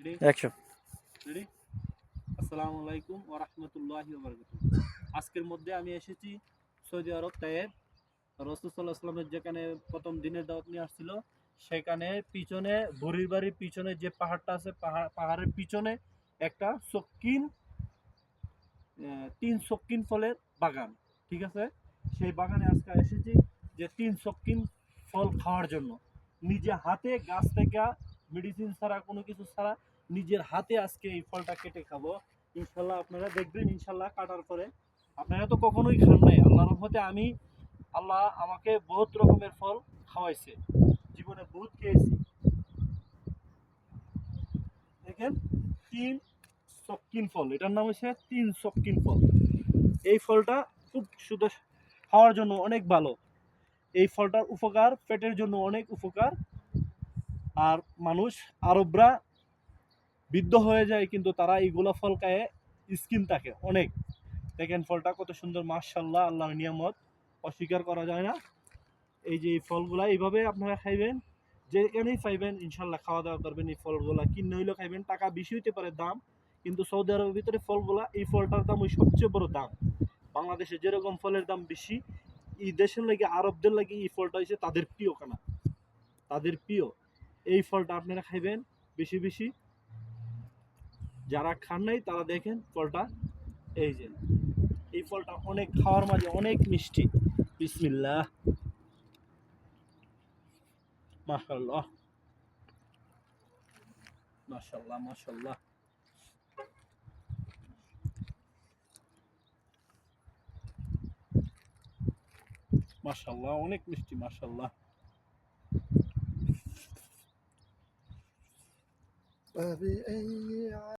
Ready? 100 ready? আসসালামু আলাইকুম ওয়া রাহমাতুল্লাহি ওয়া বারাকাতুহু। আজকের মধ্যে আমি এসেছি সৌদি আরব তায়েব। রাসূল সাল্লাল্লাহু আলাইহি ওয়াসাল্লামের যেখানে প্রথম দিনের দাওয়াত নিয়ে আসছিল, সেখানে পিছনে বুড়ির বাড়ির পিছনে যে পাহাড়টা আছে, পাহাড়ের পিছনে একটা শৌখিন 3 শৌখিন ফলের বাগান। ঠিক আছে? সেই বাগানে আজকে এসেছি যে 3 শৌখিন ফল খাওয়ার জন্য। নিজে হাতে গাছ থেকে মেডিসিন ছাড়া, কোনো কিছু ছাড়া নিজের হাতে আজকে এই ফলটা কেটে খাবো। ইনশাল্লাহ আপনারা দেখবেন, ইনশাল্লাহ কাটার পরে আপনারা তো কখনোই খান নাই। আল্লাহর রহমতে আল্লাহ আমাকে বহুত রকমের ফল খাওয়াইছে, জীবনে বহুত খেয়েছি। দেখেন, 3 শৌখিন ফল, এটার নাম হচ্ছে 3 শৌখিন ফল। এই ফলটা খুব শুধু খাওয়ার জন্য অনেক ভালো। এই ফলটার উপকার, পেটের জন্য অনেক উপকার। আর মানুষ আরবরা বৃদ্ধ হয়ে যায়, কিন্তু তারা এইগুলো ফল খায়, স্কিন থাকে অনেক। দেখেন ফলটা কত সুন্দর, মাশাআল্লাহ, আল্লাহর নিয়ামত, অস্বীকার করা যায় না। এই যে এই ফলগুলা এইভাবে আপনারা খাইবেন, যেখানেই পাইবেন ইনশাল্লাহ খাওয়া দাওয়া করবেন। এই ফলগুলা কিনে হইলেও খাইবেন, টাকা বেশি হইতে পারে দাম, কিন্তু সৌদি আরবের ভিতরে ফলগুলা, এই ফলটার দাম ওই সবচেয়ে বড় দাম। বাংলাদেশে যেরকম ফলের দাম বেশি, এই দেশের লাগে, আরবদের লাগে এই ফলটা হচ্ছে তাদের প্রিয় খানা, তাদের প্রিয়। এই ফলটা আপনারা খাইবেন বেশি বেশি। যারা খান নাই তারা দেখেন ফলটা, এই যে এই ফলটা অনেক খাওয়ার মাঝে অনেক মিষ্টি। বিসমিল্লাহ, মাশাআল্লাহ, মাশাআল্লাহ, মাশাআল্লাহ, মাশাআল্লাহ, অনেক মিষ্টি, মাশাআল্লাহ। فبأي